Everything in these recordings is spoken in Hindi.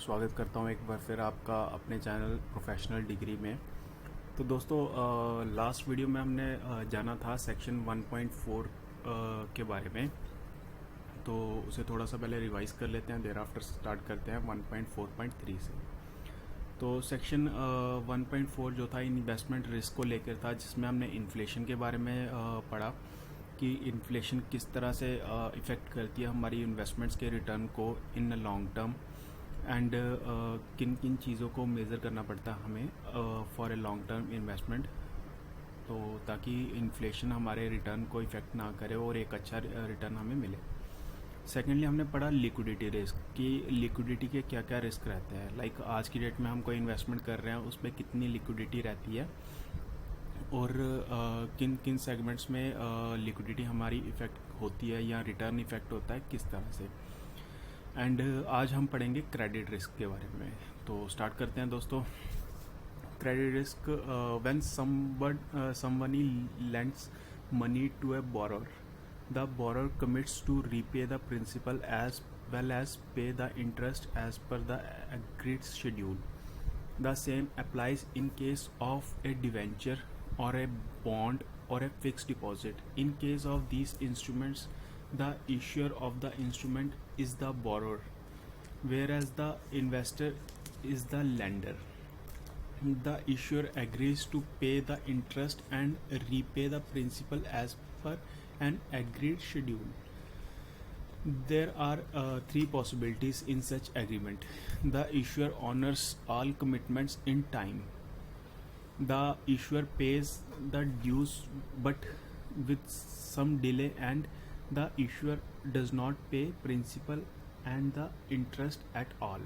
स्वागत करता हूँ एक बार फिर आपका अपने चैनल प्रोफेशनल डिग्री में। तो दोस्तों, लास्ट वीडियो में हमने जाना था सेक्शन 1.4 के बारे में। तो उसे थोड़ा सा पहले रिवाइज कर लेते हैं, देर आफ्टर स्टार्ट करते हैं 1.4.3 से। तो सेक्शन 1.4 जो था इन्वेस्टमेंट रिस्क को लेकर था, जिसमें हमने इन्फ्लेशन के बारे में पढ़ा कि इन्फ्लेशन किस तरह से इफ़ेक्ट करती है हमारी इन्वेस्टमेंट्स के रिटर्न को इन लॉन्ग टर्म, एंड किन किन चीज़ों को मेज़र करना पड़ता है हमें for a long term investment, तो ताकि इन्फ्लेशन हमारे रिटर्न को इफ़ेक्ट ना करे और एक अच्छा रिटर्न हमें मिले। सेकेंडली हमने पढ़ा लिक्विडिटी रिस्क कि लिक्विडिटी के क्या क्या रिस्क रहते हैं। लाइक आज की डेट में हम कोई इन्वेस्टमेंट कर रहे हैं, उसमें कितनी लिक्विडिटी रहती है और किन किन सेगमेंट्स में लिक्विडिटी हमारी इफ़ेक्ट होती है या रिटर्न इफ़ेक्ट होता है किस तरह से। एंड आज हम पढ़ेंगे क्रेडिट रिस्क के बारे में। तो स्टार्ट करते हैं दोस्तों। Credit risk, when someone lends money to a borrower, the borrower commits to repay the principal as well as pay the interest as per the agreed schedule. The same applies in case of a debenture or a bond or a fixed deposit. In case of these instruments, the issuer of the instrument is the borrower, whereas the investor is the lender. The issuer agrees to pay the interest and repay the principal as per an agreed schedule. There are three possibilities in such agreement. The issuer honors all commitments in time. The issuer pays the dues but with some delay, and the issuer does not pay principal and the interest at all.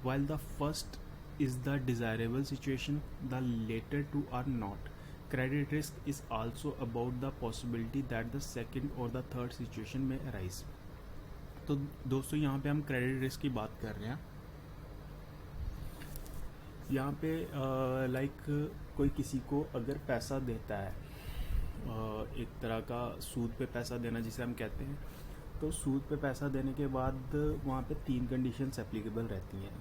While the first is the desirable situation, the latter two are not. Credit risk is also about the possibility that the second or the third situation may arise. तो दोस्तों, यहाँ पे हम क्रेडिट रिस्क की बात कर रहे हैं। यहाँ पे लाइक कोई किसी को अगर पैसा देता है, एक तरह का सूद पे पैसा देना जिसे हम कहते हैं, तो सूद पे पैसा देने के बाद वहाँ पे तीन कंडीशंस एप्लीकेबल रहती हैं।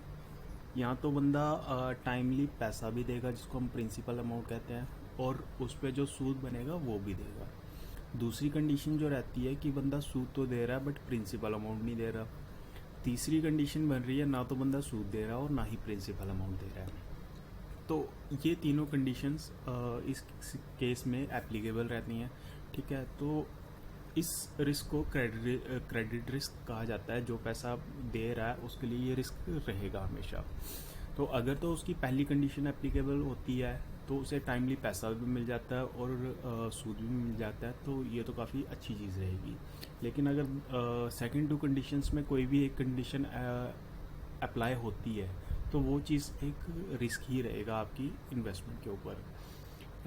यहाँ तो बंदा टाइमली पैसा भी देगा, जिसको हम प्रिंसिपल अमाउंट कहते हैं, और उस पर जो सूद बनेगा वो भी देगा। दूसरी कंडीशन जो रहती है कि बंदा सूद तो दे रहा है बट प्रिंसिपल अमाउंट नहीं दे रहा। तीसरी कंडीशन बन रही है ना तो बंदा सूद दे रहा है और ना ही प्रिंसिपल अमाउंट दे रहा है। तो ये तीनों कंडीशंस इस केस में एप्लीकेबल रहती हैं। ठीक है, तो इस रिस्क को क्रेडिट रिस्क कहा जाता है। जो पैसा दे रहा है उसके लिए ये रिस्क रहेगा हमेशा। तो अगर तो उसकी पहली कंडीशन एप्लीकेबल होती है तो उसे टाइमली पैसा भी मिल जाता है और सूद भी मिल जाता है, तो ये तो काफ़ी अच्छी चीज़ रहेगी। लेकिन अगर सेकंड टू कंडीशंस में कोई भी एक कंडीशन अप्लाई होती है तो वो चीज़ एक रिस्क ही रहेगा आपकी इन्वेस्टमेंट के ऊपर।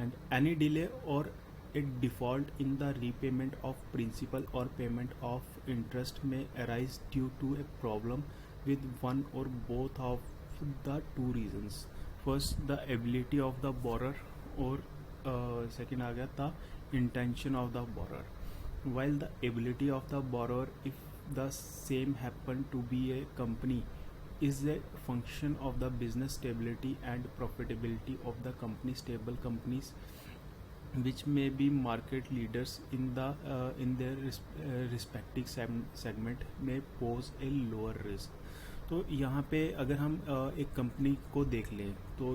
एंड एनी डिले और a default in the repayment of principal or payment of interest may arise due to a problem with one or both of the two reasons. First, the ability of the borrower, or second आ गया the intention of the borrower. While the ability of the borrower, if the same happen to be a company, is a function of the business stability and profitability of the company. Stable companies which may be market leaders in their respective segment may pose a lower risk. तो यहाँ पे अगर हम एक कंपनी को देख लें तो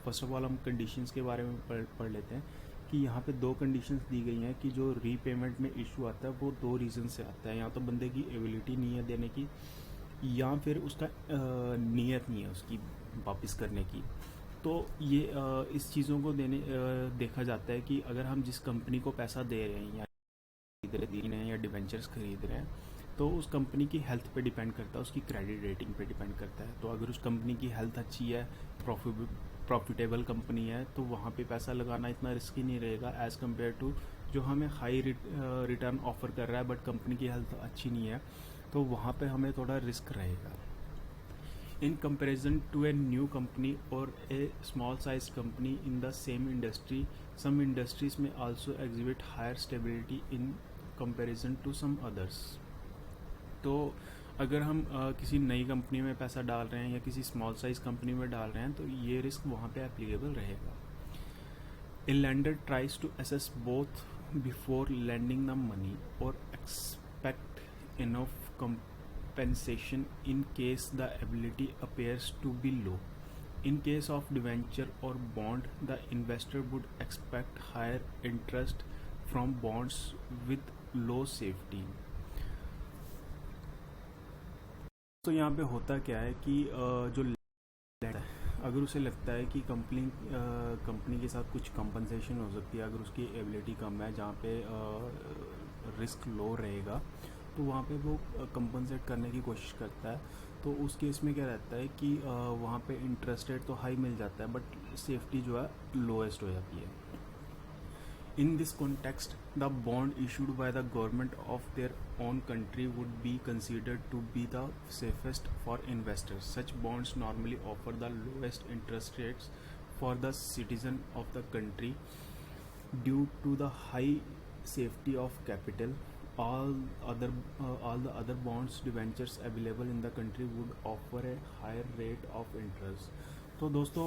फर्स्ट ऑफ ऑल हम कंडीशंस के बारे में पढ़ लेते हैं कि यहाँ पे दो कंडीशंस दी गई हैं कि जो रीपेमेंट में इशू आता है वो दो रीज़न से आता है। या तो बंदे की एबिलिटी नहीं है देने की, या फिर उसका नीयत नहीं है उसकी वापस करने की। तो ये इस चीज़ों को देखा जाता है कि अगर हम जिस कंपनी को पैसा दे रहे हैं या खरीद रहे हैं या डिवेंचर्स खरीद रहे हैं, तो उस कंपनी की हेल्थ पे डिपेंड करता है, उसकी क्रेडिट रेटिंग पे डिपेंड करता है। तो अगर उस कंपनी की हेल्थ अच्छी है, प्रॉफिटेबल कंपनी है, तो वहाँ पे पैसा लगाना इतना रिस्की नहीं रहेगा एज़ कम्पेयर टू जो हमें हाई रिटर्न ऑफर कर रहा है बट कंपनी की हेल्थ अच्छी नहीं है, तो वहाँ पे हमें थोड़ा रिस्क रहेगा। In comparison to a new company or a small size company in the same industry, some industries may also exhibit higher stability in comparison to some others. तो अगर हम किसी नई कंपनी में पैसा डाल रहे हैं या किसी स्मॉल साइज कंपनी में डाल रहे हैं तो ये रिस्क वहाँ पे एप्लीकेबल रहेगा. A lender tries to assess both before lending the money or expect enough compensation in case the ability appears to be low. In case of debenture or bond, the investor would expect higher interest from bonds with low safety. तो यहाँ पे होता क्या है कि जो lender है, अगर उसे लगता है कि कंपनी के साथ कुछ कंपनसेशन हो सकती है, अगर उसकी एबिलिटी कम है, जहाँ पे रिस्क लो रहेगा, तो वहाँ पे वो कंपनसेट करने की कोशिश करता है. तो उस केस में क्या रहता है कि वहाँ पे इंटरेस्ट रेट तो हाई मिल जाता है बट सेफ्टी जो है लोएस्ट हो जाती है. In this context, the bond issued by the government of their own country would be considered to be the safest for investors. Such bonds normally offer the lowest interest rates for the citizen of the country due to the high safety of capital. All the other bonds debentures available in the country would offer a higher rate of interest. तो दोस्तों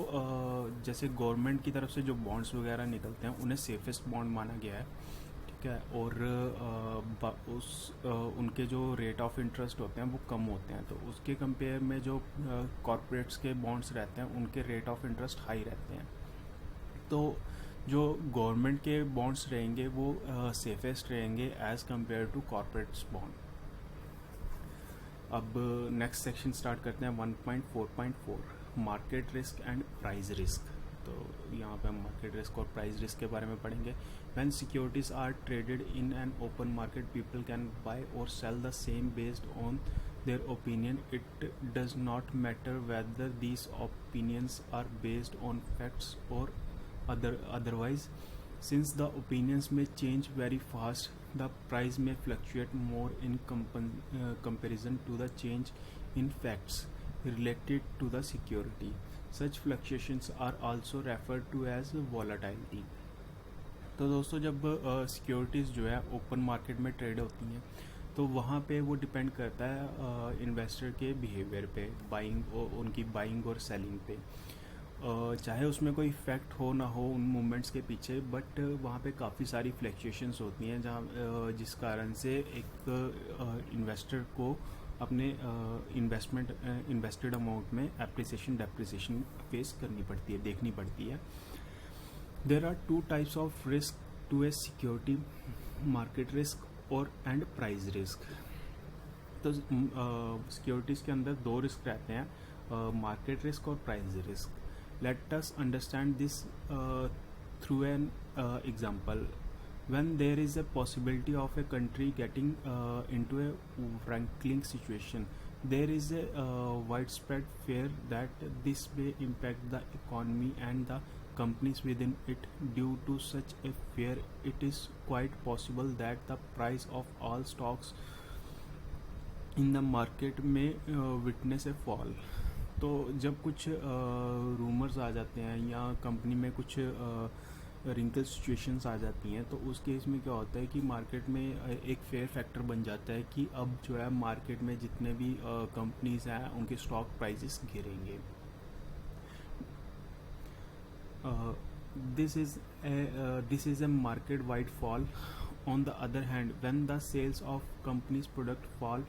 जैसे गवर्नमेंट की तरफ से जो बॉन्ड्स वगैरह निकलते हैं उन्हें सेफेस्ट बॉन्ड माना गया है, ठीक है. और उनके जो रेट ऑफ इंटरेस्ट होते हैं वो कम होते हैं. तो उसके कंपेयर में जो कॉरपोरेट्स के बॉन्ड्स रहते हैं उनके रेट ऑफ इंटरेस्ट हाई रहते हैं. तो जो गवर्नमेंट के बॉन्ड्स रहेंगे वो सेफेस्ट रहेंगे as compare to corporates bond. अब नेक्स्ट सेक्शन स्टार्ट करते हैं 1.4.4 market risk and price risk. तो यहाँ पे हम मार्केट रिस्क और प्राइस रिस्क के बारे में पढ़ेंगे. When securities are traded in an open market, people can buy or sell the same based on their opinion. It does not matter whether these opinions are based on facts or otherwise. Since the opinions may change very fast, the price may fluctuate more in comparison to the change in facts related to the security. Such fluctuations are also referred to as volatility. तो दोस्तों जब सिक्योरिटीज़ जो है ओपन मार्केट में ट्रेड होती हैं तो वहाँ पे वो डिपेंड करता है इन्वेस्टर के बिहेवियर पे, उनकी बाइंग और सेलिंग पे. चाहे उसमें कोई फैक्ट हो ना हो उन मूवमेंट्स के पीछे, बट वहाँ पे काफ़ी सारी फ्लक्चुएशंस होती हैं जहाँ जिस कारण से एक इन्वेस्टर को अपने इन्वेस्टेड अमाउंट में एप्रिसिएशन डेप्रिसिएशन फेस करनी पड़ती है, देखनी पड़ती है. There are two types of risk to a security, market risk और एंड प्राइस रिस्क. तो सिक्योरिटीज़ के अंदर दो रिस्क रहते हैं, मार्केट रिस्क और price risk. Let us understand this through an example. When there is a possibility of a country getting into a wrangling situation, there is a widespread fear that this may impact the economy and the companies within it. Due to such a fear, it is quite possible that the price of all stocks in the market may witness a fall. तो जब कुछ रूमर्स आ जाते हैं या कंपनी में कुछ रिंकल सिचुएशंस आ जाती हैं तो उस केस में क्या होता है कि मार्केट में एक फेयर फैक्टर बन जाता है कि अब जो है मार्केट में जितने भी कंपनीज हैं उनके स्टॉक प्राइसेस गिरेंगे. This is a market wide fall. On the other hand, when the sales of companies' product fall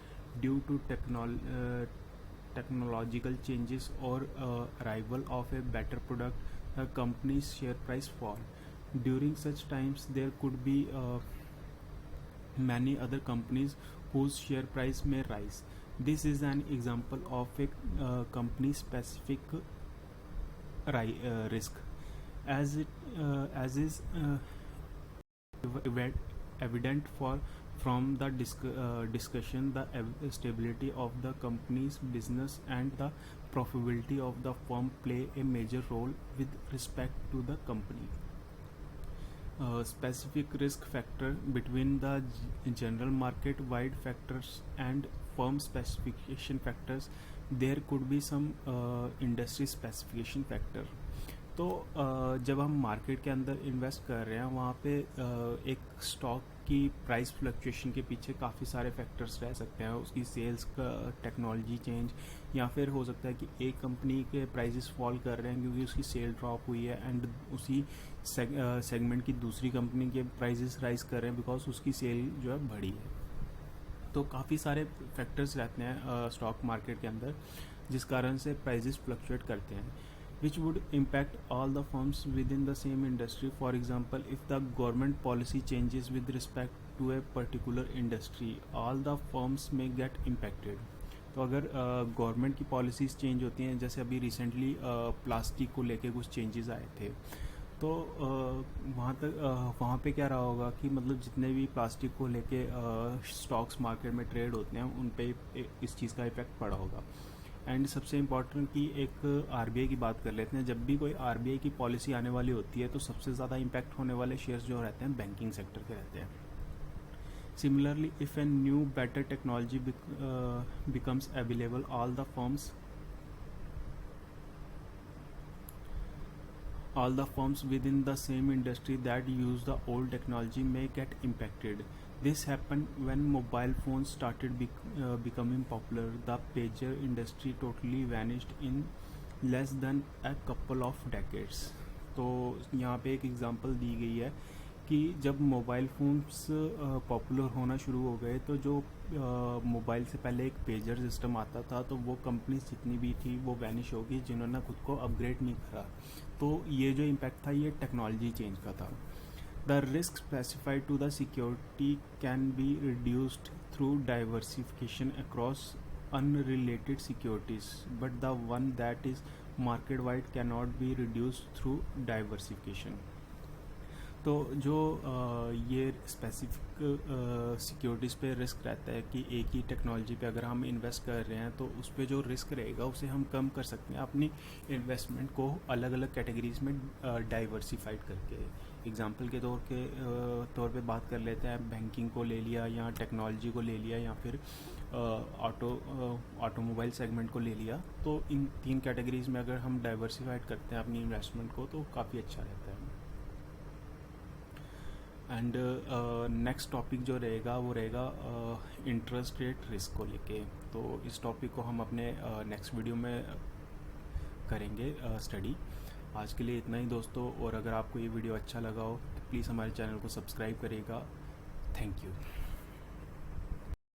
due to technological changes or arrival of a better product, the company's share price fall. During such times, there could be many other companies whose share price may rise. This is an example of a company-specific risk, as is evident from the discussion. The stability of the company's business and the profitability of the firm play a major role with respect to the company. Specific risk factor between the general market wide factors and firm specification factors. There could be some industry specification factor. तो जब हम मार्केट के अंदर इन्वेस्ट कर रहे हैं वहाँ पे एक स्टॉक कि प्राइस फ्लक्चुएशन के पीछे काफ़ी सारे फैक्टर्स रह सकते हैं, उसकी सेल्स का टेक्नोलॉजी चेंज, या फिर हो सकता है कि एक कंपनी के प्राइसेस फॉल कर रहे हैं क्योंकि उसकी सेल ड्रॉप हुई है, एंड उसी सेगमेंट की दूसरी कंपनी के प्राइसेस राइज कर रहे हैं बिकॉज उसकी सेल जो है बढ़ी है। तो काफ़ी सारे फैक्टर्स रहते हैं स्टॉक मार्केट के अंदर जिस कारण से प्राइसेस फ्लक्चुएट करते हैं, which would impact all the firms within the same industry. For example, if the government policy changes with respect to a particular industry, all the firms may get impacted. तो अगर गवर्नमेंट की पॉलिसीज़ चेंज होती हैं, जैसे अभी रिसेंटली प्लास्टिक को लेके कुछ चेंजेस आए थे, तो वहाँ पे क्या रहा होगा कि मतलब जितने भी प्लास्टिक को लेके स्टॉक्स मार्केट में ट्रेड होते हैं उन पे इस चीज़ का इफेक्ट पड़ा होगा। एंड सबसे इम्पॉर्टेंट कि एक आरबीआई की बात कर लेते हैं। जब भी कोई आरबीआई की पॉलिसी आने वाली होती है तो सबसे ज़्यादा इम्पैक्ट होने वाले शेयर्स जो रहते हैं बैंकिंग सेक्टर के रहते हैं। Similarly, if a new better technology becomes available, all the firms within the same industry that use the old technology may get impacted. This happened when mobile phones started becoming popular. The pager industry totally vanished in less than a couple of decades. तो यहाँ पे एक एग्जांपल दी गई है कि जब मोबाइल फ़ोन्स पॉपुलर होना शुरू हो गए तो जो मोबाइल से पहले एक पेजर सिस्टम आता था तो वो कंपनीज जितनी भी थी वो वैनिश हो गई जिन्होंने खुद को अपग्रेड नहीं करा। तो ये जो इम्पैक्ट था ये टेक्नोलॉजी चेंज का था। The risk specified to the security can be reduced through diversification across unrelated securities, but the one that is market wide cannot be reduced through diversification. तो जो ये स्पेसिफिक सिक्योरिटीज़ पे रिस्क रहता है कि एक ही टेक्नोलॉजी पे अगर हम इन्वेस्ट कर रहे हैं तो उस पर जो रिस्क रहेगा उसे हम कम कर सकते हैं अपनी इन्वेस्टमेंट को अलग अलग कैटेगरीज में डाइवर्सिफाइट करके। एग्जांपल के तौर पे बात कर लेते हैं, बैंकिंग को ले लिया या टेक्नोलॉजी को ले लिया या फिर ऑटोमोबाइल सेगमेंट को ले लिया। तो इन 3 कैटेगरीज में अगर हम डाइवर्सिफाइड करते हैं अपनी इन्वेस्टमेंट को तो काफ़ी अच्छा रहता है। एंड नेक्स्ट टॉपिक जो रहेगा वो रहेगा इंटरेस्ट रेट रिस्क को लेके। तो इस टॉपिक को हम अपने नेक्स्ट वीडियो में करेंगे स्टडी। आज के लिए इतना ही दोस्तों, और अगर आपको ये वीडियो अच्छा लगा हो तो प्लीज़ हमारे चैनल को सब्सक्राइब करिएगा। Thank you.